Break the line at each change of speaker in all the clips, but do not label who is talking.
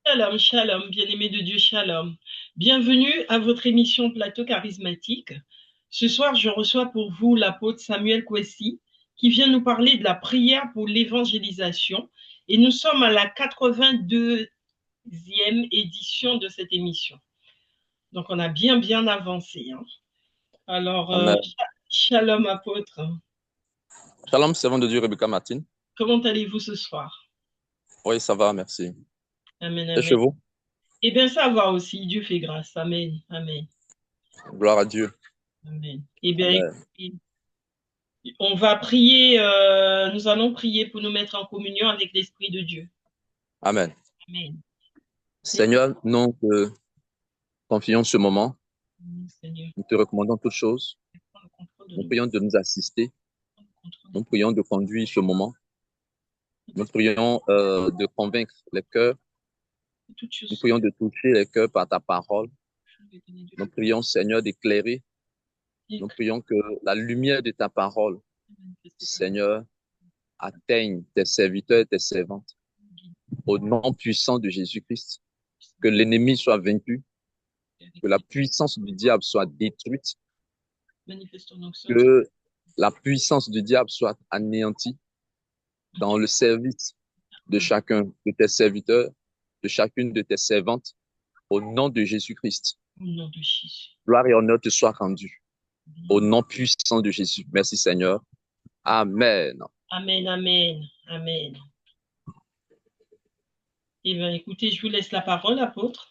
Shalom, shalom, bien-aimé de Dieu, shalom. Bienvenue à votre émission Plateau charismatique. Ce soir, je reçois pour vous l'apôtre Samuel Kwesi qui vient nous parler de la prière pour l'évangélisation. Et nous sommes à la 82e édition de cette émission. Donc, on a bien avancé, hein. Alors,
Amen.
shalom, apôtre.
Shalom, servant de Dieu, Rebecca Martin.
Comment allez-vous ce soir?
Oui, ça va, merci.
Amen,
Et chez
amen.
vous?
Eh bien, ça va aussi. Dieu fait grâce. Amen, amen,
Gloire à Dieu.
amen. Eh bien,
Amen.
écoutez, on va prier, nous allons prier pour nous mettre en communion avec l'Esprit de Dieu.
Amen.
Amen.
Seigneur, nous te confions ce moment.
Seigneur,
Nous te recommandons toutes choses.
prends le contrôle de
Nous
nos
prions de nous assister.
prends le contrôle
Nous prions de conduire ce moment. Nous prions de convaincre les cœurs.
de toutes
Nous
choses.
prions de toucher les cœurs par ta parole.
Je vais donner du
Nous
feu.
prions, Seigneur, d'éclairer.
Et
Nous prions que la lumière de ta parole,
manifester ta
Seigneur, atteigne tes serviteurs et tes servantes.
guide
Au nom puissant de Jésus-Christ, que l'ennemi soit vaincu,
avec
que la
ses
puissance du diable soit détruite,
manifestons donc seul
que la puissance du diable soit anéantie dans le service de chacun de tes serviteurs, de chacune de tes servantes, au nom de Jésus-Christ.
au nom de Jésus.
Gloire et honneur te soient rendus, au nom puissant de Jésus. Merci Seigneur. Amen.
Amen, amen, amen. Eh bien, écoutez, je vous laisse la parole, apôtre.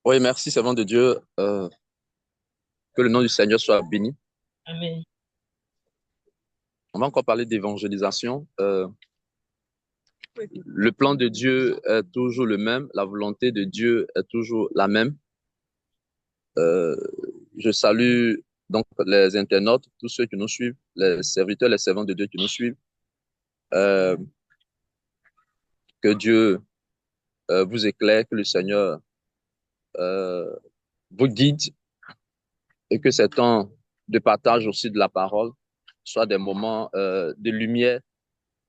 Oui, merci, servant de Dieu. Que le nom du Seigneur soit béni.
Amen.
On va encore parler d'évangélisation. Le plan de Dieu est toujours le même. La volonté de Dieu est toujours la même. Euh, je salue donc les internautes, tous ceux qui nous suivent, les serviteurs, les servants de Dieu qui nous suivent. Euh, que Dieu vous éclaire, que le Seigneur euh, vous guide et que ces temps de partage aussi de la parole soient des moments de lumière,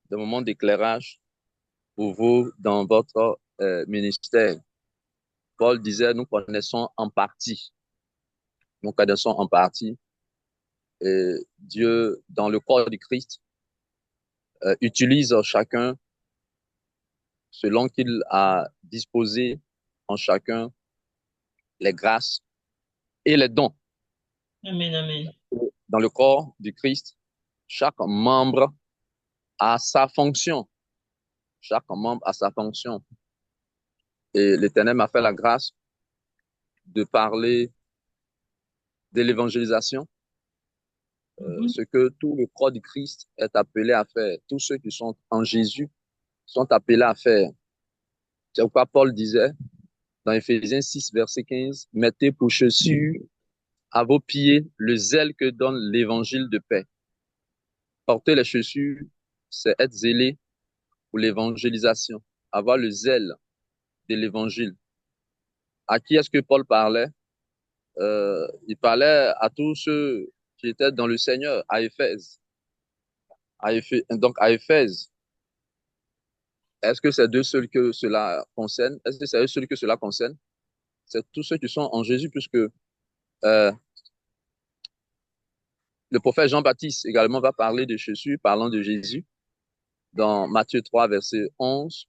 des moments d'éclairage pour vous dans votre ministère. Paul disait, nous connaissons en partie. Nous connaissons en partie. Et Dieu, dans le corps du Christ, utilise chacun selon qu'il a disposé en chacun les grâces et les dons.
Amen, amen.
Dans le corps du Christ, chaque membre a sa fonction. Chaque membre a sa fonction. Et l'Éternel m'a fait la grâce de parler de l'évangélisation,
Mhm.
ce que tout le corps du Christ est appelé à faire. Tous ceux qui sont en Jésus sont appelés à faire. C'est pourquoi Paul disait dans Éphésiens 6, verset 15, mettez pour chaussure à vos pieds le zèle que donne l'évangile de paix. Porter les chaussures, c'est être zélé pour l'évangélisation, avoir le zèle de l'évangile. À qui est-ce que Paul parlait? Il parlait à tous ceux qui étaient dans le Seigneur, à Éphèse. Donc à Éphèse, est-ce que c'est d'eux seuls que cela concerne? Est-ce que c'est eux seuls que cela concerne? C'est tous ceux qui sont en Jésus, puisque le prophète Jean-Baptiste également va parler de Jésus, parlant de Jésus, dans Matthieu 3, verset 11.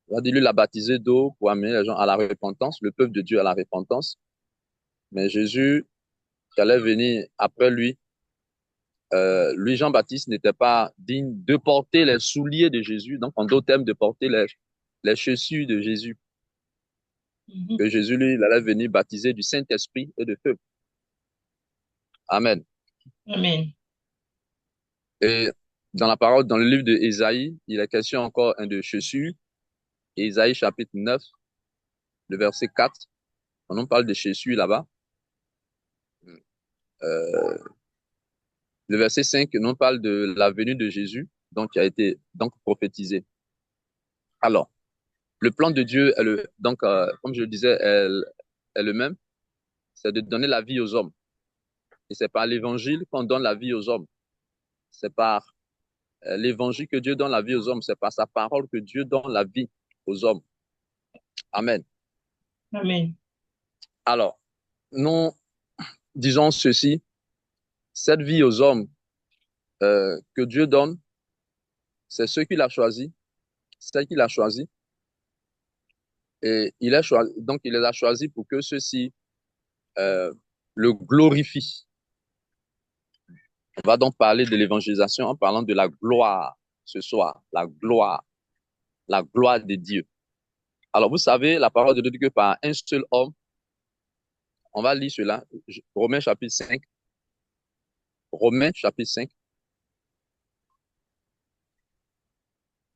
Il va dire, lui l'a baptisé d'eau pour amener les gens à la repentance, le peuple de Dieu à la repentance. Mais Jésus, qui allait venir après lui, lui, Jean-Baptiste, n'était pas digne de porter les souliers de Jésus, donc en d'autres termes, de porter les chaussures de Jésus.
Mhm.
Que Jésus, lui, il allait venir baptiser du Saint-Esprit et de feu. Amen.
Amen.
Et dans la parole, dans le livre de Ésaïe, il est question encore de chaussures. Ésaïe chapitre 9, le verset 4. On en parle de chaussures là-bas. Euh, le verset 5, on parle de la venue de Jésus, donc qui a été donc prophétisé. Alors, le plan de Dieu est donc, comme je le disais, est le même, c'est de donner la vie aux hommes. Et c'est par l'évangile qu'on donne la vie aux hommes. C'est par l'évangile que Dieu donne la vie aux hommes. C'est par sa parole que Dieu donne la vie. aux hommes. Amen.
Amen.
Alors, nous disons ceci, cette vie aux hommes que Dieu donne, c'est ce qu'il a choisi, celle qu'il a choisi, et il a choisi, donc il les a choisis pour que ceux-ci euh, le glorifient. On va donc parler de l'évangélisation en parlant de la gloire ce soir, la gloire de Dieu. Alors, vous savez, la parole de Dieu dit que par un seul homme, on va lire cela, Romains chapitre 5, Romains chapitre 5,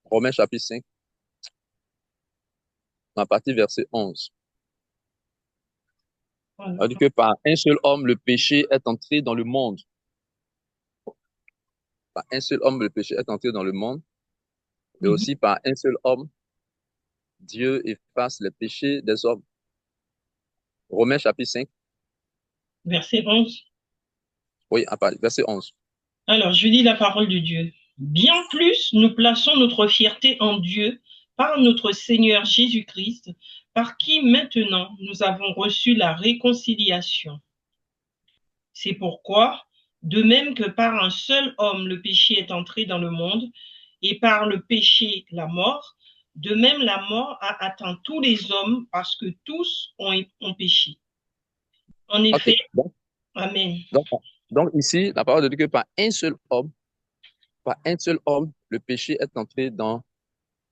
Romains chapitre 5, à partir verset 11. On dit que par un seul homme, le péché est entré dans le monde. Par un seul homme, le péché est entré dans le monde. Et aussi par un seul homme, Dieu efface les péchés des hommes. Romains chapitre 5.
Verset 11.
Oui, verset 11.
Alors, je lis la parole de Dieu. Bien plus, nous plaçons notre fierté en Dieu par notre Seigneur Jésus-Christ, par qui maintenant nous avons reçu la réconciliation. C'est pourquoi, de même que par un seul homme le péché est entré dans le monde, et par le péché la mort, de même la mort a atteint tous les hommes parce que tous ont péché. En effet,
Okay.
Amen.
Donc ici, la parole de Dieu que par un seul homme, le péché est entré dans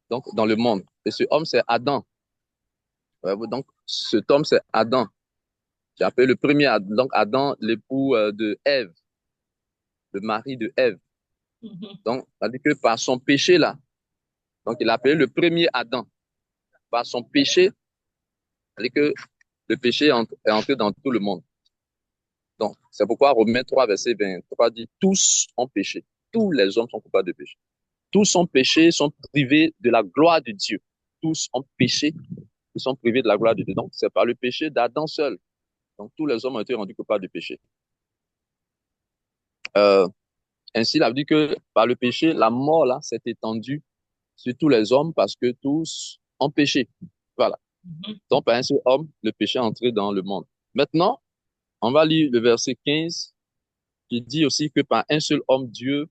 le monde. Et ce homme, c'est Adam. Donc, cet homme, c'est Adam. J'ai appelé le premier Adam, donc Adam, l'époux de Ève, le mari de Ève. Donc, ça dit que par son péché là, donc il a appelé le premier Adam. Par son péché, ça dit que le péché est entré dans tout le monde. Donc, c'est pourquoi Romains 3, verset 23 dit, tous ont péché. Tous les hommes sont coupables de péché. Tous ont péché, sont privés de la gloire de Dieu. Tous ont péché, ils sont privés de la gloire de Dieu. Donc, c'est par le péché d'Adam seul. Donc, tous les hommes ont été rendus coupables de péché. Euh, Ainsi, il a dit que par le péché, la mort, là, s'est étendue sur tous les hommes parce que tous ont péché. Voilà. Donc, par un seul homme, le péché est entré dans le monde. Maintenant, on va lire le verset 15 qui dit aussi que par un seul homme, Dieu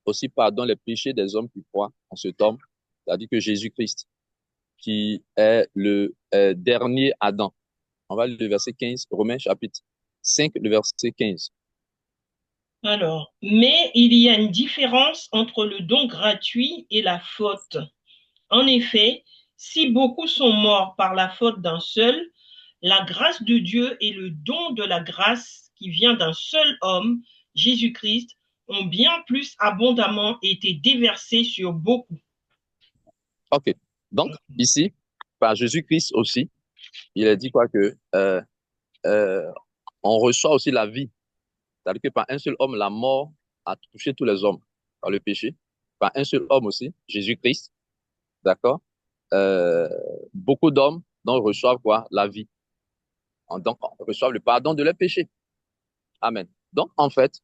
aussi pardonne les péchés des hommes qui croient en cet homme, c'est-à-dire que Jésus-Christ, qui est le dernier Adam. On va lire le verset 15, Romains chapitre 5, le verset 15.
Alors, mais il y a une différence entre le don gratuit et la faute. En effet, si beaucoup sont morts par la faute d'un seul, la grâce de Dieu et le don de la grâce qui vient d'un seul homme, Jésus-Christ, ont bien plus abondamment été déversés sur beaucoup.
OK. Donc, ici, par Jésus-Christ aussi, il a dit quoi que euh, on reçoit aussi la vie. C'est-à-dire que par un seul homme, la mort a touché tous les hommes par le péché. Par un seul homme aussi, Jésus-Christ, d'accord? Euh, Beaucoup d'hommes donc reçoivent quoi? La vie. Donc, on reçoit le pardon de leurs péchés. Amen. Donc, en fait,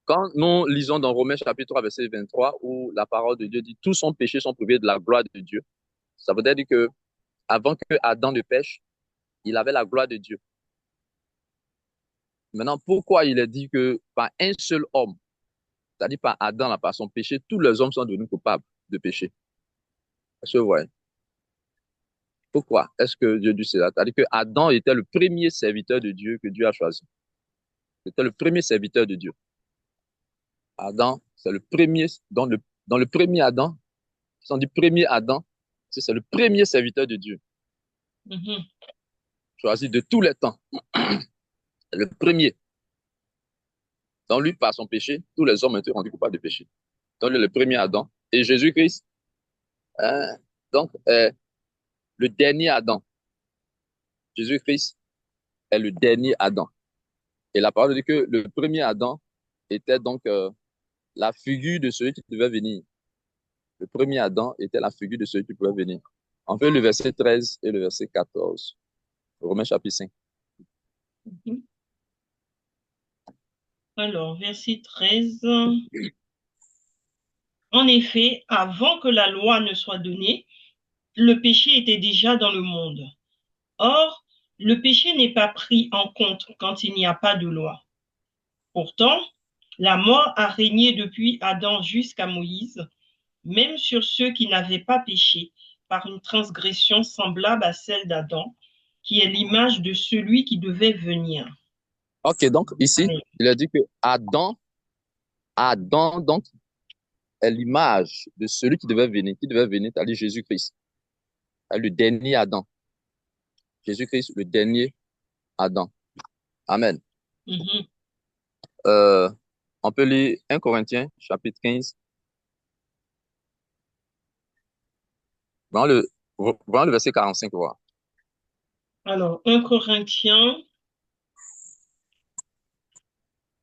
quand nous lisons dans Romains chapitre 3, verset 23, où la parole de Dieu dit tous sont péchés, sont privés de la gloire de Dieu, ça veut dire que avant que Adam ne pêche, il avait la gloire de Dieu. Maintenant, pourquoi il est dit que par un seul homme, c'est-à-dire par Adam, là, par son péché, tous les hommes sont devenus coupables de péché? Est-ce que vous voyez? Pourquoi est-ce que Dieu dit cela? C'est-à-dire que Adam était le premier serviteur de Dieu que Dieu a choisi. C'était le premier serviteur de Dieu. Adam, c'est le premier, dans le premier Adam, si on dit premier Adam, c'est le premier serviteur de Dieu, choisi de tous les temps. Le premier. Donc lui, par son péché, tous les hommes ont été rendus coupables de péché. Donc le premier Adam. Et Jésus-Christ, hein, donc, est le dernier Adam. Jésus-Christ est le dernier Adam. Et la parole dit que le premier Adam était donc la figure de celui qui devait venir. Le premier Adam était la figure de celui qui pouvait venir. On fait le verset 13 et le verset 14. Romains chapitre 5.
Alors, verset 13. En effet, avant que la loi ne soit donnée, le péché était déjà dans le monde. Or, le péché n'est pas pris en compte quand il n'y a pas de loi. Pourtant, la mort a régné depuis Adam jusqu'à Moïse, même sur ceux qui n'avaient pas péché, par une transgression semblable à celle d'Adam, qui est l'image de celui qui devait venir.
Ok, donc ici,
Amen.
il a dit que Adam donc, est l'image de celui qui devait venir, c'est-à-dire Jésus-Christ, le dernier Adam. Jésus-Christ, le dernier Adam. Amen.
Mhm.
Euh, on peut lire 1 Corinthiens, chapitre 15, vraiment vraiment le verset 45, voilà.
Alors, 1 Corinthiens,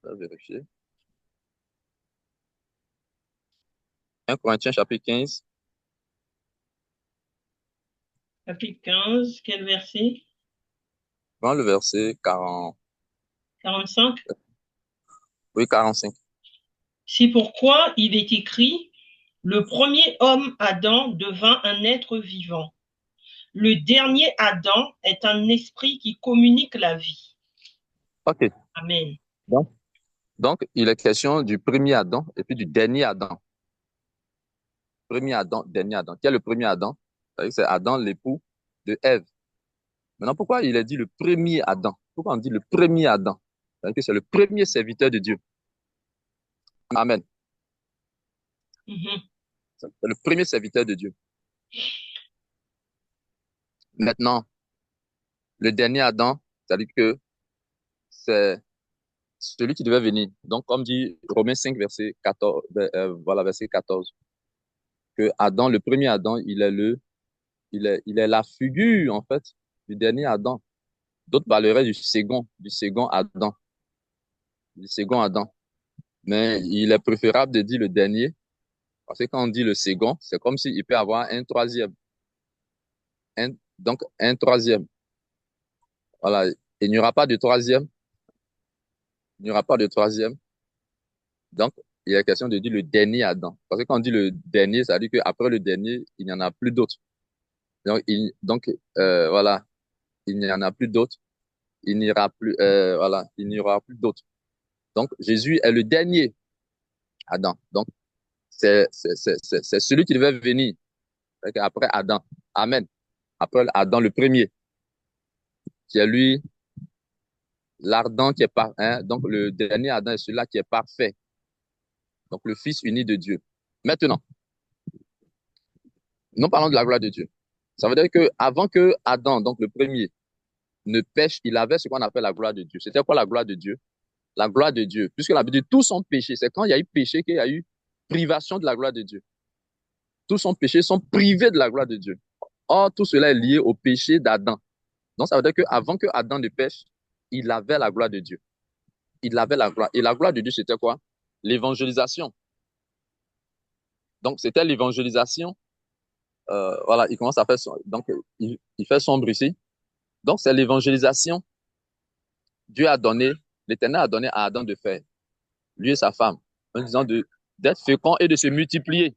Je vais vérifier. 1 Corinthiens, chapitre 15,
chapitre 15, quel verset?
vraiment le verset 40,
45.
oui, 45.
C'est pourquoi il est écrit, le premier homme, Adam, devint un être vivant. Le dernier Adam est un esprit qui communique la vie.
Ok,
Amen.
donc, il est question du premier Adam et puis du dernier Adam. Premier Adam, dernier Adam. Qui est le premier Adam? C'est Adam, l'époux de Ève. Maintenant, pourquoi il a dit le premier Adam? Pourquoi on dit le premier Adam? C'est-à-dire que c'est le premier serviteur de Dieu. Amen.
Mhm.
C'est le premier serviteur de Dieu. Maintenant, le dernier Adam, c'est-à-dire que c'est celui qui devait venir. Donc, comme dit Romains 5, verset 14, voilà, verset 14, que Adam, le premier Adam, il est la figure, en fait, du dernier Adam. D'autres parleraient du second Adam, du second Adam. Mais il est préférable de dire le dernier, parce que quand on dit le second, c'est comme s'il peut avoir un troisième. Donc, un troisième. Voilà. Il n'y aura pas de troisième. Il n'y aura pas de troisième. Donc, il est question de dire le dernier Adam. Parce que quand on dit le dernier, ça veut dire qu'après le dernier, il n'y en a plus d'autres. Donc, voilà. Il n'y en a plus d'autres. Il n'y aura plus, voilà. Il n'y aura plus d'autres. Donc, Jésus est le dernier Adam. Donc, c'est celui qui devait venir après Adam. Amen. Après Adam, le premier, qui est lui, l'ardent qui est par, hein, donc le dernier Adam est celui-là qui est parfait. Donc le Fils uni de Dieu. Maintenant, nous parlons de la gloire de Dieu. Ça veut dire que avant que Adam, donc le premier, ne pêche, il avait ce qu'on appelle la gloire de Dieu. C'était quoi la gloire de Dieu? La gloire de Dieu. Puisque la Bible dit tous sont péchés. C'est quand il y a eu péché qu'il y a eu privation de la gloire de Dieu. Tous sont péchés, sont privés de la gloire de Dieu. Or, tout cela est lié au péché d'Adam. Donc, ça veut dire qu'avant que Adam ne pêche, il avait la gloire de Dieu. Il avait la gloire. Et la gloire de Dieu, c'était quoi? L'évangélisation. Donc, c'était l'évangélisation. Voilà, il commence à faire son, donc, il fait sombre ici. Donc, c'est l'évangélisation. Dieu a donné, l'Éternel a donné à Adam de faire, lui et sa femme, en disant d'être fécond et de se multiplier.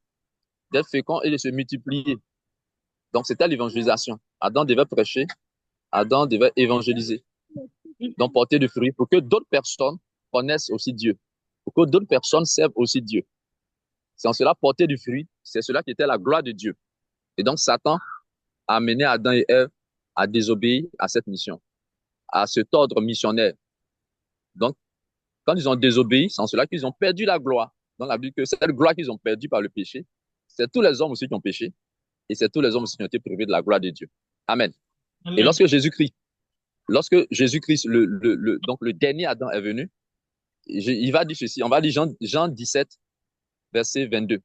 D'être fécond et de se multiplier. Donc, c'était l'évangélisation. Adam devait prêcher, Adam devait évangéliser. Donc, porter du fruit pour que d'autres personnes connaissent aussi Dieu, pour que d'autres personnes servent aussi Dieu. C'est en cela porter du fruit, c'est cela qui était la gloire de Dieu. Et donc, Satan a amené Adam et Ève à désobéir à cette mission, à cet ordre missionnaire. Donc, quand ils ont désobéi, c'est en cela qu'ils ont perdu la gloire. Dans la Bible, que cette gloire qu'ils ont perdue par le péché, c'est tous les hommes aussi qui ont péché, et c'est tous les hommes aussi qui ont été privés de la gloire de Dieu. Amen. Et
Amen.
lorsque Jésus-Christ, donc le dernier Adam est venu, il va dire ceci, on va dire Jean 17, verset 22.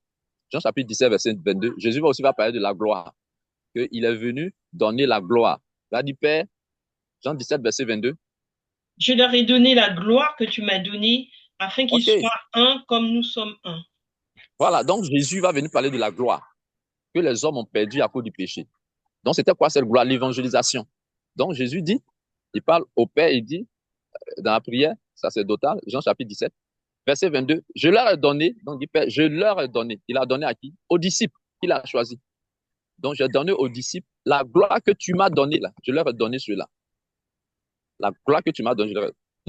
Jean chapitre 17, verset 22. Jésus va parler de la gloire, qu'il est venu donner la gloire. Il va dire, Père, Jean 17, verset 22.
Je leur ai donné la gloire que tu m'as donnée afin qu'ils
Ok,
soient un comme nous sommes un.
voilà, donc Jésus va venir parler de la gloire que les hommes ont perdue à cause du péché. Donc, c'était quoi cette gloire? L'évangélisation. Donc, Jésus dit, il parle au Père, il dit, dans la prière sacerdotale, Jean chapitre 17, verset 22, je leur ai donné, donc dit Père, je leur ai donné. Il a donné à qui? Aux disciples qu'il a choisis. Donc, j'ai donné aux disciples la gloire que tu m'as donnée là. Je leur ai donné cela. La gloire que tu m'as donnée.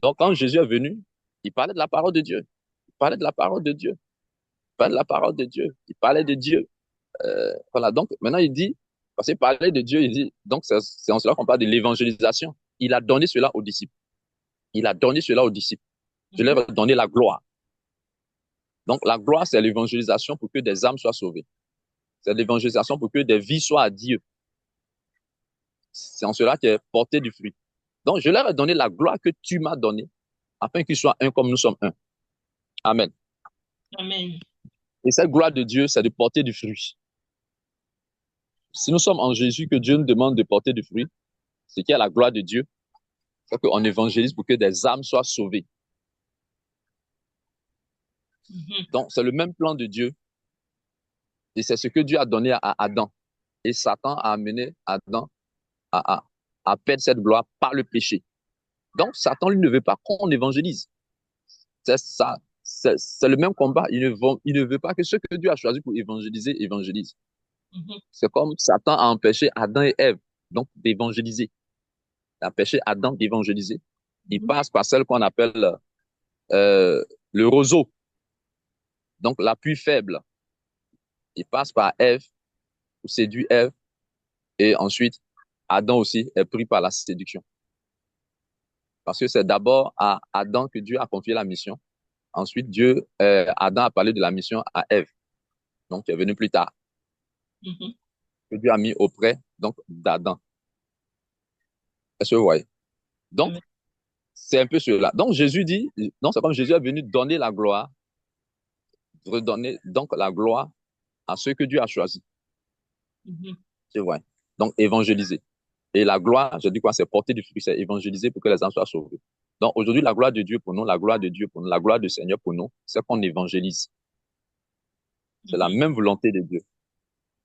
Donc, quand Jésus est venu, il parlait de la parole de Dieu. Il parlait de la parole de Dieu. Il parlait de la parole de Dieu. Il parlait de Dieu. Voilà. Donc, maintenant, il dit, parce qu'il parlait de Dieu, il dit, donc, c'est en cela qu'on parle de l'évangélisation. Il a donné cela aux disciples. Il a donné cela aux disciples. Je leur ai donné la gloire. Donc, la gloire, c'est l'évangélisation pour que des âmes soient sauvées. C'est l'évangélisation pour que des vies soient à Dieu. C'est en cela qu'est porté du fruit. Donc, je leur ai donné la gloire que tu m'as donnée, afin qu'ils soient un comme nous sommes un. Amen.
Amen.
Et cette gloire de Dieu, c'est de porter du fruit. Si nous sommes en Jésus, que Dieu nous demande de porter du fruit, ce qui est la gloire de Dieu, c'est qu'on évangélise pour que des âmes soient sauvées. Donc, c'est le même plan de Dieu. Et c'est ce que Dieu a donné à Adam. Et Satan a amené Adam à perdre cette gloire par le péché. Donc, Satan, lui, ne veut pas qu'on évangélise. C'est ça. C'est le même combat. Il ne veut pas que ceux que Dieu a choisis pour évangéliser, évangélisent. C'est comme Satan a empêché Adam et Ève, donc, d'évangéliser. Il a empêché Adam d'évangéliser. Il passe par celle qu'on appelle le roseau, donc l'appui faible. Il passe par Ève, pour séduire Ève, et ensuite, Adam aussi est pris par la séduction. Parce que c'est d'abord à Adam que Dieu a confié la mission. Ensuite, Adam a parlé de la mission à Ève, donc qui est venu plus tard, que Dieu a mis auprès donc d'Adam. Est-ce que vous voyez? Donc, c'est un peu cela. Donc, Jésus dit, donc c'est comme Jésus est venu donner la gloire, redonner donc la gloire à ceux que Dieu a choisis. C'est vrai. Donc, évangéliser. Et la gloire, je dis quoi, c'est porter du fruit, c'est évangéliser pour que les âmes soient sauvées. Donc, aujourd'hui, la gloire de Dieu pour nous, la gloire de Dieu pour nous, la gloire du Seigneur pour nous, c'est qu'on évangélise. C'est la même volonté de Dieu.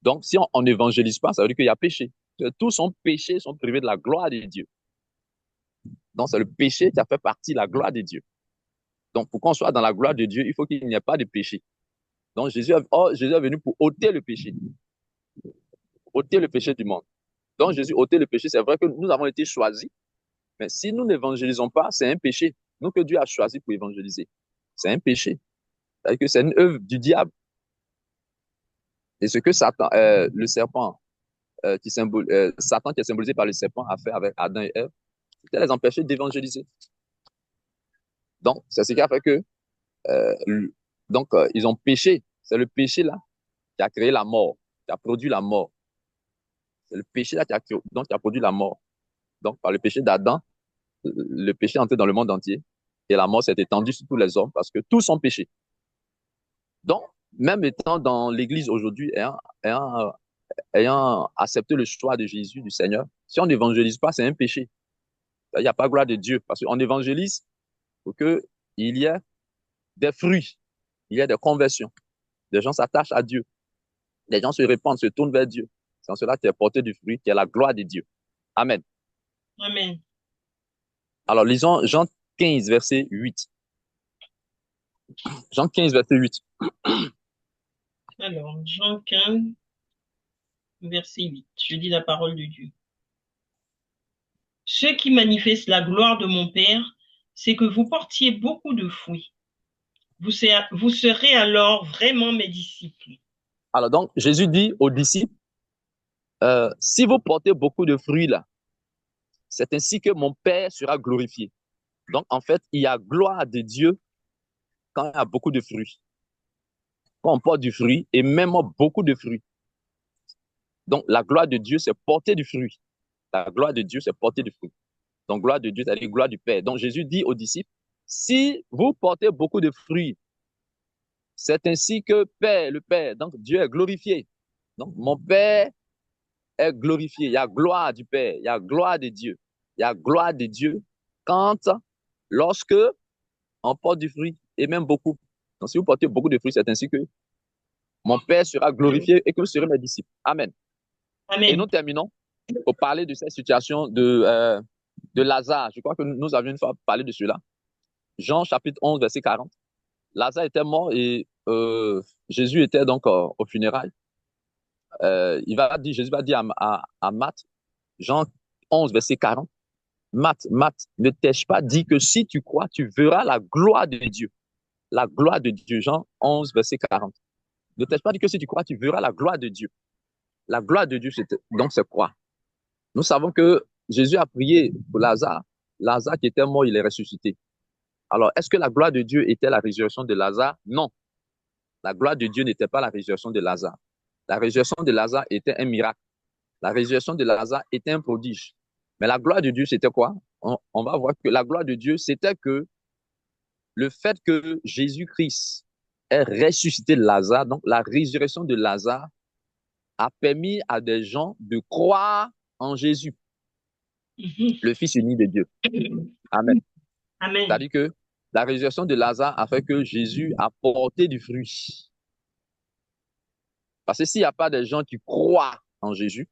Donc, si on n'évangélise pas, ça veut dire qu'il y a péché. Tous sont péchés, sont privés de la gloire de Dieu. Donc, c'est le péché qui a fait partie de la gloire de Dieu. Donc, pour qu'on soit dans la gloire de Dieu, il faut qu'il n'y ait pas de péché. Donc, Jésus est venu pour ôter le péché. Ôter le péché du monde. Donc, Jésus ôter le péché, c'est vrai que nous avons été choisis, mais si nous n'évangélisons pas, c'est un péché. Nous que Dieu a choisi pour évangéliser. C'est un péché. C'est-à-dire que c'est une œuvre du diable. Et ce que Satan, le serpent, Satan qui est symbolisé par le serpent a fait avec Adam et Ève, c'était les empêcher d'évangéliser. Donc, c'est ce qui a fait que, ils ont péché. C'est le péché là qui a créé la mort, qui a produit la mort. C'est le péché là qui a produit la mort. Donc, par le péché d'Adam, le péché est entré dans le monde entier et la mort s'est étendue sur tous les hommes parce que tous ont péché. Donc, même étant dans l'église aujourd'hui, ayant accepté le choix de Jésus, du Seigneur, si on n'évangélise pas, c'est un péché. Il n'y a pas gloire de Dieu parce qu'on évangélise pour qu'il y ait des fruits, il y ait des conversions. Des gens s'attachent à Dieu. Les gens se répandent, se tournent vers Dieu. C'est en cela qu'il est porté du fruit, qui est la gloire de Dieu. Amen.
Amen.
Alors, lisons Jean 15, verset 8. Jean 15, verset 8.
Alors, Jean 15, verset 8. Je lis la parole de Dieu. Ce qui manifeste la gloire de mon Père, c'est que vous portiez beaucoup de fruits. Vous serez alors vraiment mes disciples.
Alors, donc, Jésus dit aux disciples, si vous portez beaucoup de fruits là, c'est ainsi que mon Père sera glorifié. Donc, en fait, il y a gloire de Dieu quand il y a beaucoup de fruits. Quand on porte du fruit, et même beaucoup de fruits. Donc, la gloire de Dieu, c'est porter du fruit. La gloire de Dieu, c'est porter du fruit. Donc, gloire de Dieu, c'est-à-dire gloire du Père. Donc, Jésus dit aux disciples, si vous portez beaucoup de fruits, c'est ainsi que le Père, donc Dieu est glorifié. Donc, mon Père est glorifié. Il y a gloire du Père, il y a gloire de Dieu. Il y a gloire de Dieu lorsque on porte du fruit, et même beaucoup. Donc, si vous portez beaucoup de fruits, c'est ainsi que mon Père sera glorifié et que vous serez mes disciples. Amen.
Amen.
Et nous terminons pour parler de cette situation de Lazare. Je crois que nous avions une fois parlé de cela. Jean chapitre 11, verset 40. Lazare était mort et Jésus était donc au funérail. Jésus va dire à Matthieu, Jean 11, verset 40, Matthieu, ne t'ai-je pas dit que si tu crois, tu verras la gloire de Dieu. La gloire de Dieu, Jean 11, verset 40. Ne t'ai-je pas dit que si tu crois, tu verras la gloire de Dieu. La gloire de Dieu, donc c'est quoi? Nous savons que Jésus a prié pour Lazare. Lazare qui était mort, il est ressuscité. Alors, est-ce que la gloire de Dieu était la résurrection de Lazare? Non. La gloire de Dieu n'était pas la résurrection de Lazare. La résurrection de Lazare était un miracle. La résurrection de Lazare était un prodige. Mais la gloire de Dieu, c'était quoi? On va voir que la gloire de Dieu, c'était que le fait que Jésus-Christ ait ressuscité Lazare, donc la résurrection de Lazare, a permis à des gens de croire en Jésus, le Fils unique de Dieu. Amen.
Amen.
C'est-à-dire que la résurrection de Lazare a fait que Jésus a porté du fruit. Parce que s'il n'y a pas des gens qui croient en Jésus,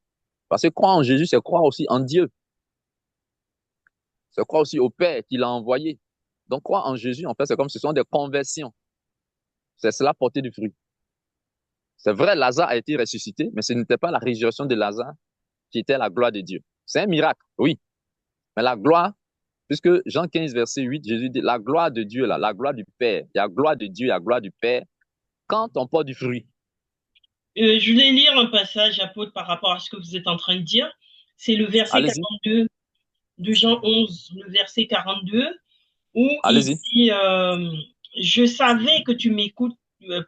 parce que croire en Jésus, c'est croire aussi en Dieu. C'est croire aussi au Père qui l'a envoyé. Donc, croire en Jésus, en fait, c'est comme ce sont des conversions. C'est cela porter du fruit. C'est vrai, Lazare a été ressuscité, mais ce n'était pas la résurrection de Lazare qui était la gloire de Dieu. C'est un miracle, oui. Mais la gloire, puisque Jean 15, verset 8, Jésus dit, la gloire de Dieu, là, la gloire du Père, il y a gloire de Dieu, il y a gloire du Père, quand on porte du fruit.
Je vais lire un passage, apôtre, par rapport à ce que vous êtes en train de dire. C'est le verset
Allez-y,
42 de Jean 11, le verset 42, où il
allez-y.
dit, je savais que tu m'écoutes,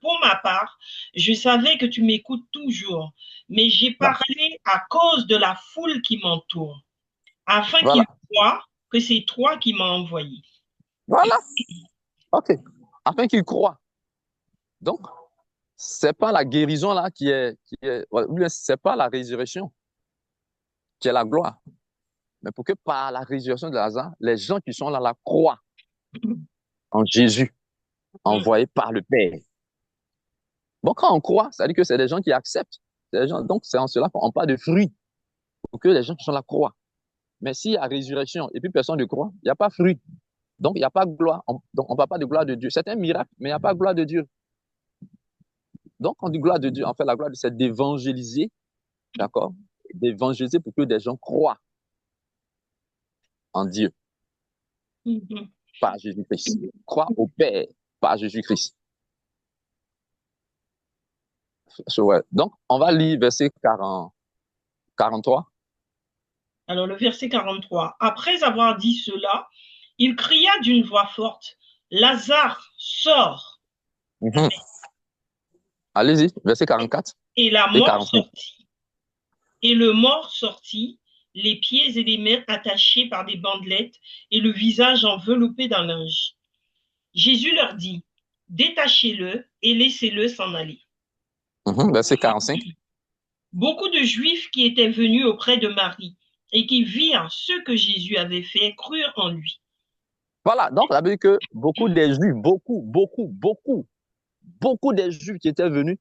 pour ma part, je savais que tu m'écoutes toujours, mais j'ai
Voilà.
parlé à cause de la foule qui m'entoure, afin qu'ils
Voilà.
croient que c'est toi qui m'as envoyé.
Voilà. OK. Afin qu'il croit. Donc, c'est pas la guérison là c'est pas la résurrection qui est la gloire. Mais pour que par la résurrection de Lazare, les gens qui sont là la croient en Jésus, envoyé par le Père. Bon, quand on croit, ça veut dire que c'est des gens qui acceptent. Des gens, donc, c'est en cela qu'on parle de fruit, pour que les gens qui sont là croient. Mais s'il y a résurrection et puis personne ne croit, il n'y a pas fruit. Donc, il n'y a pas gloire. Donc, on ne parle pas de gloire de Dieu. C'est un miracle, mais il n'y a pas gloire de Dieu. Donc, on dit gloire de Dieu. En fait, la gloire, c'est d'évangéliser, d'accord? D'évangéliser pour que des gens croient en Dieu
Mhm.
par Jésus-Christ. Croient au Père par Jésus-Christ. Ouais. Donc, on va lire verset 43.
Alors, le verset 43. Après avoir dit cela, il cria d'une voix forte, Lazare, sors.
Mhm. Allez-y, verset 44
Et la
et
mort
48.
sortit. Et le mort sortit, les pieds et les mains attachés par des bandelettes et le visage enveloppé d'un linge. Jésus leur dit, détachez-le et laissez-le s'en aller.
Verset 45.
Beaucoup de Juifs qui étaient venus auprès de Marie et qui virent ce que Jésus avait fait crurent en lui.
Voilà, donc ça veut dire que beaucoup des Juifs, beaucoup des Juifs qui étaient venus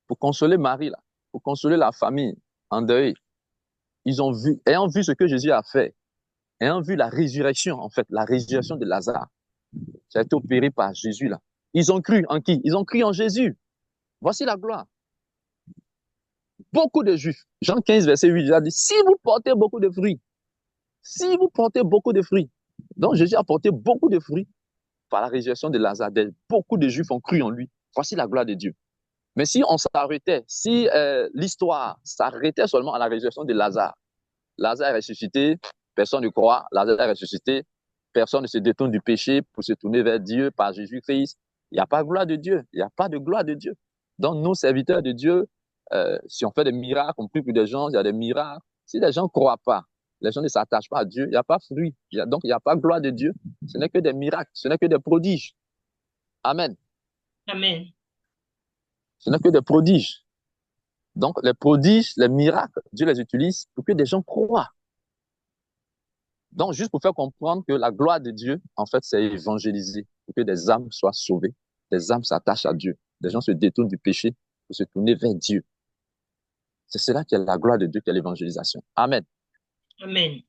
pour consoler Marie, là, pour consoler la famille en deuil, ils ont vu, ayant vu ce que Jésus a fait, ayant vu la résurrection, en fait, la résurrection de Lazare, qui a été opérée par Jésus, là, ils ont cru en qui? Ils ont cru en Jésus. Voici la gloire. Beaucoup de Juifs, Jean 15, verset 8, il a dit, si vous portez beaucoup de fruits, si vous portez beaucoup de fruits, donc Jésus a porté beaucoup de fruits par la résurrection de Lazare. Beaucoup de Juifs ont cru en lui. Voici la gloire de Dieu. Mais si on s'arrêtait, si l'histoire s'arrêtait seulement à la résurrection de Lazare, Lazare est ressuscité, personne ne croit, Lazare est ressuscité, personne ne se détourne du péché pour se tourner vers Dieu par Jésus-Christ. Il n'y a pas de gloire de Dieu, il n'y a pas de gloire de Dieu. Donc, nous, serviteurs de Dieu, si on fait des miracles, on prie pour des gens, il y a des miracles. Si les gens ne croient pas, les gens ne s'attachent pas à Dieu, il n'y a pas de fruit. Donc, il n'y a pas de gloire de Dieu. Ce n'est que des miracles, ce n'est que des prodiges. Amen.
Amen.
Ce n'est que des prodiges. Donc, les prodiges, les miracles, Dieu les utilise pour que des gens croient. Donc, juste pour faire comprendre que la gloire de Dieu, en fait, c'est évangéliser, pour que des âmes soient sauvées, des âmes s'attachent à Dieu, des gens se détournent du péché pour se tourner vers Dieu. C'est cela qui est la gloire de Dieu, qui est l'évangélisation. Amen.
Amen.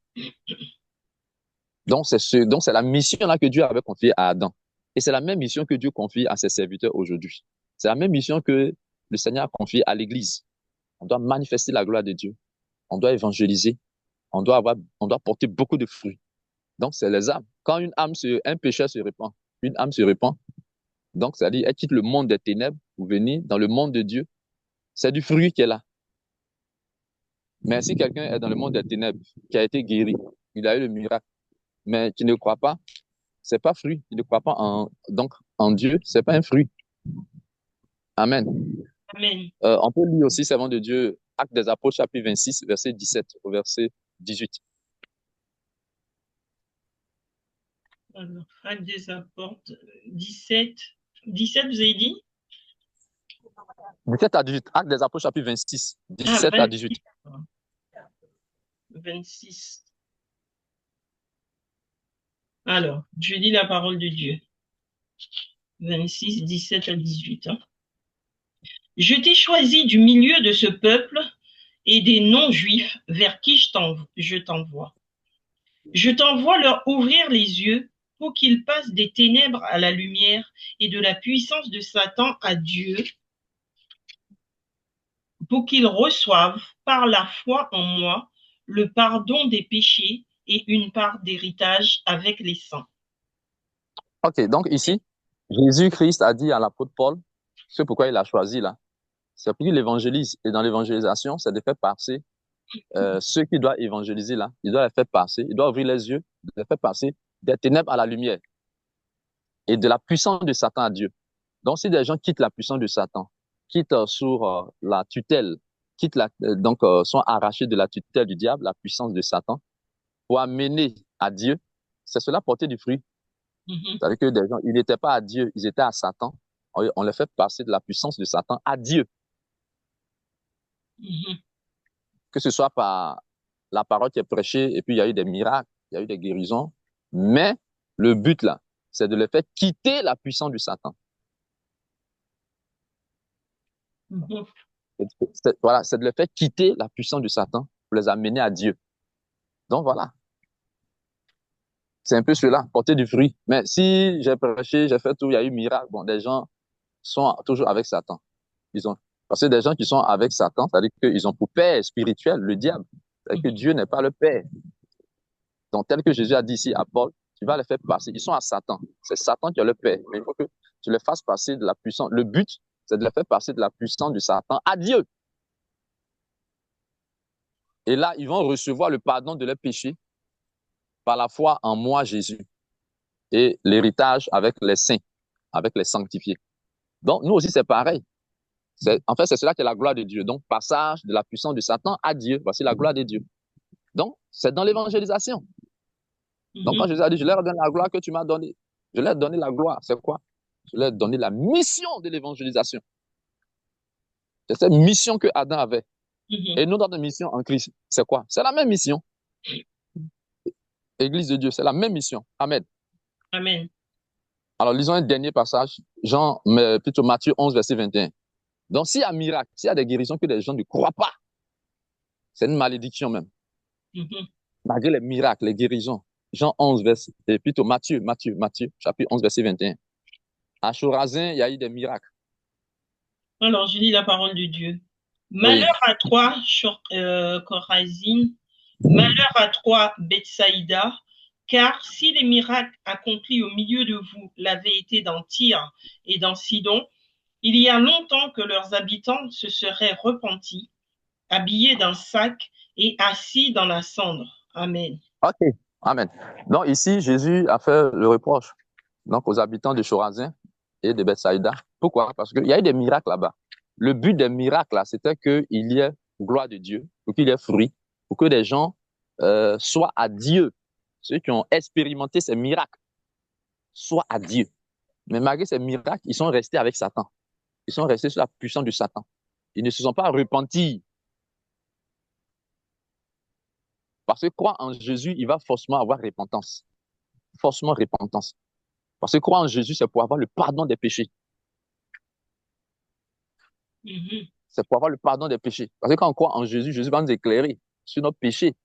Donc, c'est la mission là que Dieu avait confiée à Adam. Et c'est la même mission que Dieu confie à ses serviteurs aujourd'hui. C'est la même mission que le Seigneur a confié à l'Église. On doit manifester la gloire de Dieu. On doit évangéliser. On doit porter beaucoup de fruits. Donc, c'est les âmes. Quand un pécheur se répand, une âme se répand, donc, c'est-à-dire, elle quitte le monde des ténèbres pour venir dans le monde de Dieu. C'est du fruit qu'elle a. Mais si quelqu'un est dans le monde des ténèbres, qui a été guéri, il a eu le miracle, mais qui ne croit pas, c'est pas fruit. Il ne croit pas en Dieu, c'est pas un fruit. Amen.
Amen.
On peut lire aussi, servant de Dieu, Actes des Apôtres, chapitre 26, verset 17 au verset 18.
Alors, Actes des Apôtres, 17. 17, vous avez dit?
17 à 18. Actes des Apôtres, chapitre 26,
Ah,
17 à 18.
26. Alors, je lis la parole de Dieu. 26, 17 à 18. Hein. Je t'ai choisi du milieu de ce peuple et des non-juifs vers qui je t'envoie. Je t'envoie leur ouvrir les yeux pour qu'ils passent des ténèbres à la lumière et de la puissance de Satan à Dieu, pour qu'ils reçoivent par la foi en moi le pardon des péchés et une part d'héritage avec les saints.
Ok, donc ici, Jésus-Christ a dit à l'apôtre Paul, c'est pourquoi il a choisi là, c'est pour qu'il évangélise. Et dans l'évangélisation, c'est de faire passer ceux qui doivent évangéliser là, il doit les faire passer, il doit ouvrir les yeux, les faire passer des ténèbres à la lumière et de la puissance de Satan à Dieu. Donc, si des gens quittent la puissance de Satan, quittent sur la tutelle, sont arrachés de la tutelle du diable, la puissance de Satan, pour amener à Dieu, c'est cela porter du fruit. C'est-à-dire que des gens, ils n'étaient pas à Dieu, ils étaient à Satan. On les fait passer de la puissance de Satan à Dieu. Que ce soit par la parole qui est prêchée, et puis il y a eu des miracles, il y a eu des guérisons. Mais le but là, c'est de les faire quitter la puissance du Satan. Voilà, c'est de les faire quitter la puissance du Satan pour les amener à Dieu. Donc voilà. C'est un peu cela, porter du fruit. Mais si j'ai prêché, j'ai fait tout, il y a eu miracle, bon, des gens sont toujours avec Satan. Parce que des gens qui sont avec Satan, c'est-à-dire qu'ils ont pour père spirituel le diable. C'est-à-dire que Dieu n'est pas le père. Donc, tel que Jésus a dit ici à Paul, tu vas les faire passer. Ils sont à Satan. C'est Satan qui est le père. Mais il faut que tu les fasses passer de la puissance. Le but, c'est de les faire passer de la puissance de Satan à Dieu. Et là, ils vont recevoir le pardon de leurs péchés par la foi en moi, Jésus, et l'héritage avec les saints, avec les sanctifiés. Donc, nous aussi, c'est pareil. En fait, c'est cela qui est la gloire de Dieu. Donc, passage de la puissance de Satan à Dieu. Voici la gloire de Dieu. Donc, c'est dans l'évangélisation. Donc, quand Jésus a dit, je leur donne la gloire que tu m'as donnée, je leur ai donné la gloire. C'est quoi? Je leur ai donné la mission de l'évangélisation. C'est cette mission que Adam avait. Et nous, notre mission en Christ, c'est quoi? C'est la même mission. Église de Dieu, c'est la même mission. Amen.
Amen.
Alors, lisons un dernier passage, plutôt Matthieu 11, verset 21. Donc, s'il y a un miracle, s'il y a des guérisons que les gens ne croient pas, c'est une malédiction même. Malgré les miracles, les guérisons. Jean 11, et plutôt Matthieu, chapitre 11, verset 21. À Chorazin, il y a eu des miracles.
Alors, je lis la parole de Dieu. Malheur à toi, Chorazin, malheur à toi, Bethsaïda, car si les miracles accomplis au milieu de vous l'avaient été dans Tyr et dans Sidon, il y a longtemps que leurs habitants se seraient repentis, habillés d'un sac et assis dans la cendre. Amen.
Ok, amen. Donc ici, Jésus a fait le reproche aux habitants de Chorazin et de Bethsaïda. Pourquoi? Parce qu'il y a eu des miracles là-bas. Le but des miracles, là, c'était qu'il y ait gloire de Dieu, pour qu'il y ait fruit, pour que les gens soient à Dieu. Ceux qui ont expérimenté ces miracles soient à Dieu. Mais malgré ces miracles, ils sont restés avec Satan. Ils sont restés sous la puissance de Satan. Ils ne se sont pas repentis. Parce que croire en Jésus, il va forcément avoir repentance. Forcément repentance. Parce que croire en Jésus, c'est pour avoir le pardon des péchés. C'est pour avoir le pardon des péchés. Parce que quand on croit en Jésus, Jésus va nous éclairer sur nos péchés.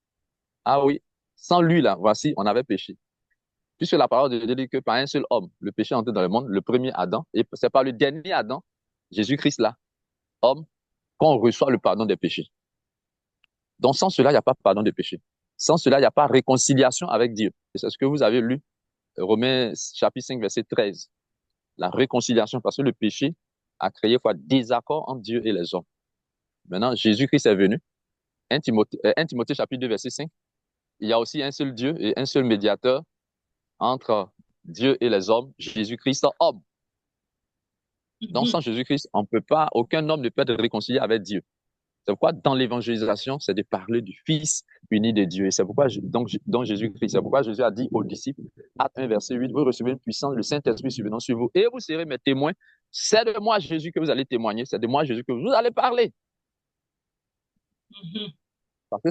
Ah oui, sans lui, là, voici, on avait péché. Puisque la parole de Dieu dit que par un seul homme, le péché est entré dans le monde, le premier Adam, et c'est par le dernier Adam, Jésus-Christ là, homme qu'on reçoit le pardon des péchés. Donc, sans cela, il n'y a pas pardon des péchés. Sans cela, il n'y a pas réconciliation avec Dieu. Et c'est ce que vous avez lu, Romains chapitre 5, verset 13. La réconciliation, parce que le péché a créé quoi? Désaccord entre Dieu et les hommes. Maintenant, Jésus-Christ est venu. 1 Timothée chapitre 2, verset 5. Il y a aussi un seul Dieu et un seul médiateur entre Dieu et les hommes, Jésus-Christ homme. Donc, sans Jésus-Christ, on peut pas, aucun homme ne peut être réconcilié avec Dieu. C'est pourquoi, dans l'évangélisation, c'est de parler du Fils uni de Dieu. Et c'est pourquoi, donc Jésus-Christ, c'est pourquoi Jésus a dit aux disciples, Acte 1, verset 8, vous recevez une puissance, le Saint-Esprit subvenant sur vous, et vous serez mes témoins. C'est de moi, Jésus, que vous allez témoigner. C'est de moi, Jésus, que vous allez parler. Parce que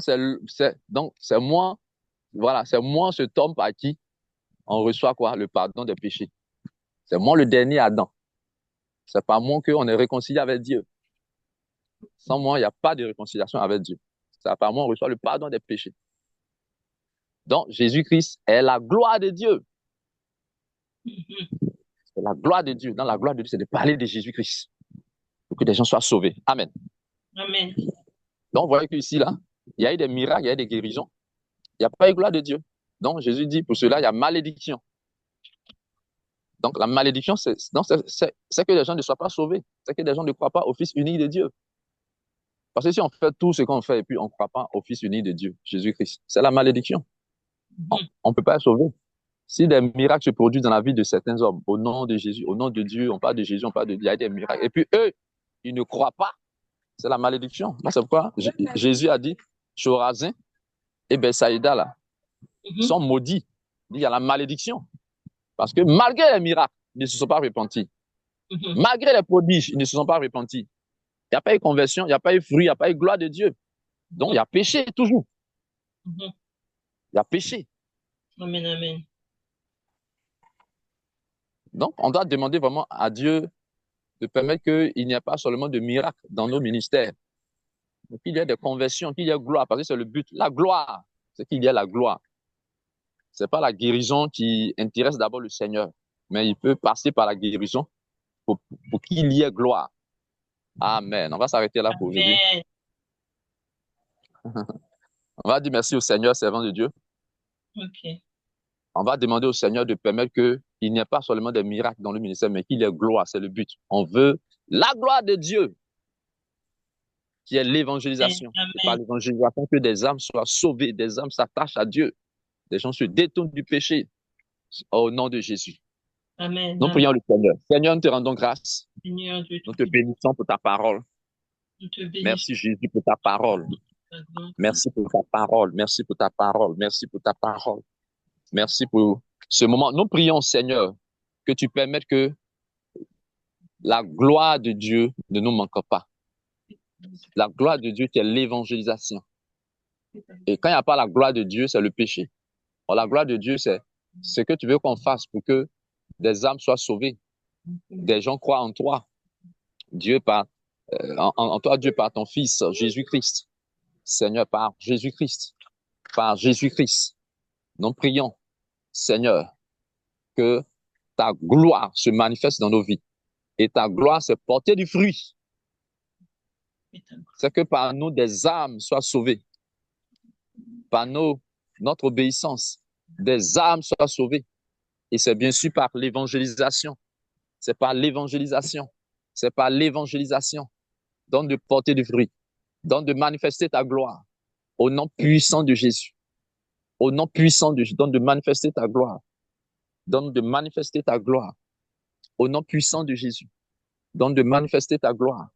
c'est moi, voilà, c'est moi, cet homme par qui on reçoit quoi? Le pardon des péchés. C'est moi le dernier Adam. C'est par moi qu'on est réconcilié avec Dieu. Sans moi, il n'y a pas de réconciliation avec Dieu. C'est par moi qu'on reçoit le pardon des péchés. Donc, Jésus-Christ est la gloire de Dieu. C'est la gloire de Dieu. Dans la gloire de Dieu, c'est de parler de Jésus-Christ pour que les gens soient sauvés. Amen.
Amen.
Donc, vous voyez qu'ici, là, il y a eu des miracles, il y a eu des guérisons. Il n'y a pas eu gloire de Dieu. Donc, Jésus dit, pour cela, il y a malédiction. Donc, la malédiction, c'est que les gens ne soient pas sauvés. C'est que les gens ne croient pas au Fils unique de Dieu. Parce que si on fait tout ce qu'on fait et puis on ne croit pas au Fils unique de Dieu, Jésus-Christ, c'est la malédiction. On ne peut pas être sauvé. Si des miracles se produisent dans la vie de certains hommes, au nom de Jésus, au nom de Dieu, on parle de Jésus, on parle de Dieu, il y a des miracles. Et puis eux, ils ne croient pas. C'est la malédiction. Là, c'est pourquoi Jésus a dit, Chorazin et Bethsaïda, là, sont maudits. Il y a la malédiction. Parce que malgré les miracles, ils ne se sont pas repentis. Malgré les prodiges, ils ne se sont pas repentis. Il n'y a pas eu conversion, il n'y a pas eu fruit, il n'y a pas eu gloire de Dieu. Donc, il y a péché toujours. Il y a péché.
Amen, amen.
Donc, on doit demander vraiment à Dieu de permettre qu'il n'y ait pas seulement de miracles dans nos ministères, mais qu'il y ait des conversions, qu'il y ait gloire, parce que c'est le but. La gloire, c'est qu'il y ait la gloire. Ce n'est pas la guérison qui intéresse d'abord le Seigneur, mais il peut passer par la guérison pour qu'il y ait gloire. Amen. On va s'arrêter là pour aujourd'hui. On va dire merci au Seigneur, servant de Dieu.
Okay.
On va demander au Seigneur de permettre qu'il n'y ait pas seulement des miracles dans le ministère, mais qu'il y ait gloire, c'est le but. On veut la gloire de Dieu, qui est l'évangélisation. C'est par l'évangélisation que des âmes soient sauvées, des âmes s'attachent à Dieu, des gens se détournent du péché au nom de Jésus.
Amen.
Nous prions le Seigneur. Seigneur, nous te rendons grâce.
Seigneur,
nous te bénissons pour ta parole. Merci Jésus pour ta parole. Merci pour ta parole. Merci pour ta parole. Merci pour ta parole. Merci pour ce moment. Nous prions, Seigneur, que tu permettes que la gloire de Dieu ne nous manque pas. La gloire de Dieu qui est l'évangélisation. Et quand il n'y a pas la gloire de Dieu, c'est le péché. Alors, la gloire de Dieu, c'est ce que tu veux qu'on fasse pour que des âmes soient sauvées. Des gens croient en toi. Dieu en toi, Dieu par ton Fils, Jésus-Christ. Seigneur, par Jésus-Christ. Par Jésus-Christ. Nous prions, Seigneur, que ta gloire se manifeste dans nos vies. Et ta gloire, c'est porter du fruit. C'est que par nous, des âmes soient sauvées. Par notre obéissance, des âmes soient sauvées. Et c'est bien sûr par l'évangélisation. C'est par l'évangélisation. C'est par l'évangélisation. Donc de porter du fruit. Donc de manifester ta gloire. Au nom puissant de Jésus. Au nom puissant de Jésus. Donc de manifester ta gloire. Donc de manifester ta gloire. Au nom puissant de Jésus. Donc de manifester ta gloire.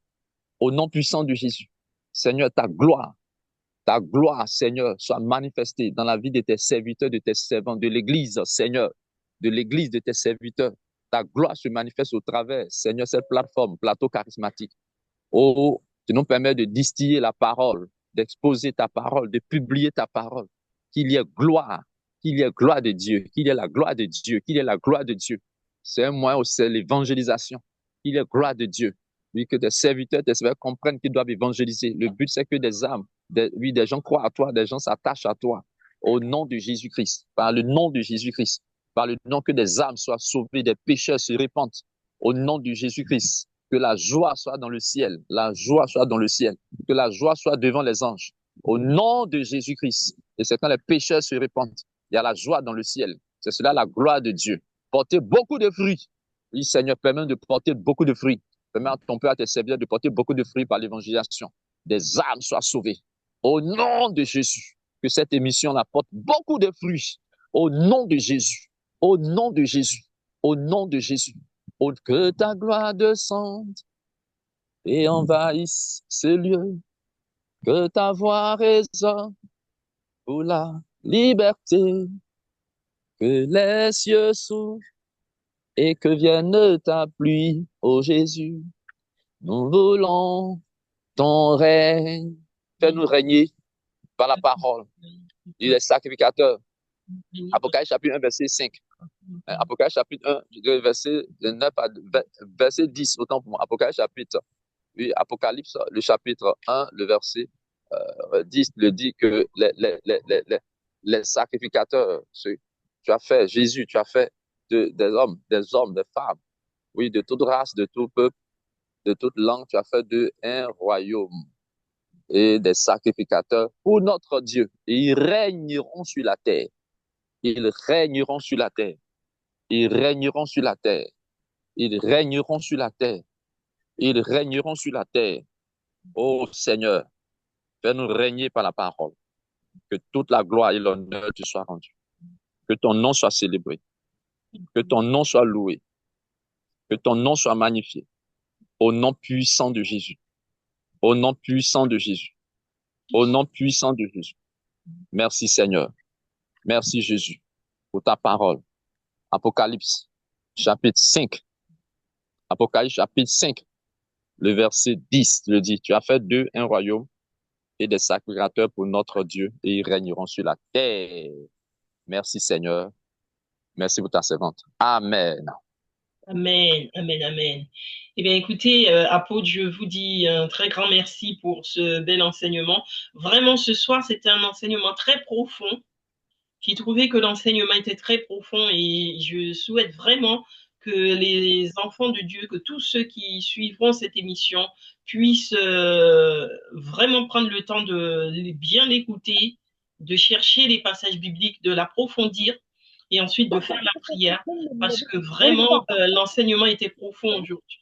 Au nom puissant de Jésus. Seigneur, ta gloire, Seigneur, soit manifestée dans la vie de tes serviteurs, de tes servants, de l'Église, Seigneur, de l'Église de tes serviteurs. Ta gloire se manifeste au travers, Seigneur, cette plateforme, plateau charismatique. Oh, tu nous permets de distiller la parole, d'exposer ta parole, de publier ta parole. Qu'il y ait gloire de Dieu, qu'il y ait la gloire de Dieu, qu'il y ait la gloire de Dieu. C'est un moyen où c'est l'évangélisation. Qu'il y ait gloire de Dieu. Oui, que tes serviteurs comprennent qu'ils doivent évangéliser. Le but, c'est que des âmes, des gens croient à toi, des gens s'attachent à toi. Au nom de Jésus-Christ, par le nom de Jésus-Christ, par le nom que des âmes soient sauvées, des pécheurs se répandent. Au nom de Jésus-Christ, Que la joie soit dans le ciel. La joie soit dans le ciel. Que la joie soit devant les anges. Au nom de Jésus-Christ. Et c'est quand les pécheurs se répandent. Il y a la joie dans le ciel. C'est cela la gloire de Dieu. Porter beaucoup de fruits. Oui, Seigneur, permets de porter beaucoup de fruits. Permets à ton peuple, à tes serviteurs de porter beaucoup de fruits par l'évangélisation. Des âmes soient sauvées. Au nom de Jésus. Que cette émission apporte beaucoup de fruits. Au nom de Jésus. Au nom de Jésus. Au nom de Jésus. Que ta gloire descende et envahisse ce lieu. Que ta voix résonne pour la liberté. Que les cieux s'ouvrent et que vienne ta pluie, ô Jésus. Nous voulons ton règne. Fais-nous régner par la parole. Il est sacrificateur. Apocalypse chapitre 1, verset 5. Apocalypse chapitre 1, verset 9 à verset 10, autant pour moi. Apocalypse chapitre, oui, Apocalypse, le chapitre 1, le verset 10, le dit que les sacrificateurs, tu as fait, Jésus, tu as fait des hommes, des femmes, oui, de toute race, de tout peuple, de toute langue, tu as fait d'eux un royaume et des sacrificateurs pour notre Dieu. Et ils régneront sur la terre. Ils régneront sur la terre. Ils régneront sur la terre. Ils régneront sur la terre. Ils régneront sur la terre. Ô Seigneur, fais-nous régner par la parole. Que toute la gloire et l'honneur te soient rendus. Que ton nom soit célébré. Que ton nom soit loué. Que ton nom soit magnifié. Au nom puissant de Jésus. Au nom puissant de Jésus. Au nom puissant de Jésus. Merci Seigneur. Merci Jésus pour ta parole. Apocalypse chapitre 5. Apocalypse chapitre 5. Le verset 10 le dit. Tu as fait d'eux un royaume et des sacrificateurs pour notre Dieu et ils régneront sur la terre. Merci Seigneur. Merci pour ta servante. Amen.
Amen, amen, amen. Eh bien, écoutez, apôtre, je vous dis un très grand merci pour ce bel enseignement. Vraiment, ce soir, c'était un enseignement très profond. J'ai trouvé que l'enseignement était très profond et je souhaite vraiment que les enfants de Dieu, que tous ceux qui suivront cette émission puissent vraiment prendre le temps de bien l'écouter, de chercher les passages bibliques, de l'approfondir et ensuite de faire la prière parce que vraiment l'enseignement était profond aujourd'hui.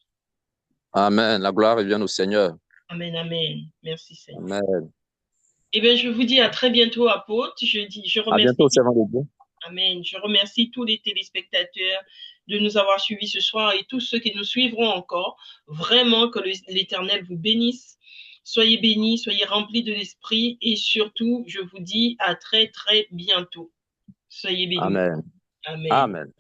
Amen. La gloire revient au Seigneur.
Amen, amen. Merci Seigneur.
Amen.
Eh bien, je vous dis à très bientôt, apôtre. Je
À
remercie.
bientôt, servant de Dieu.
Amen. Je remercie tous les téléspectateurs de nous avoir suivis ce soir et tous ceux qui nous suivront encore. Vraiment que l'Éternel vous bénisse. Soyez bénis, soyez remplis de l'Esprit et surtout, je vous dis à très, très bientôt. Soyez bénis.
Amen.
Amen.
Amen.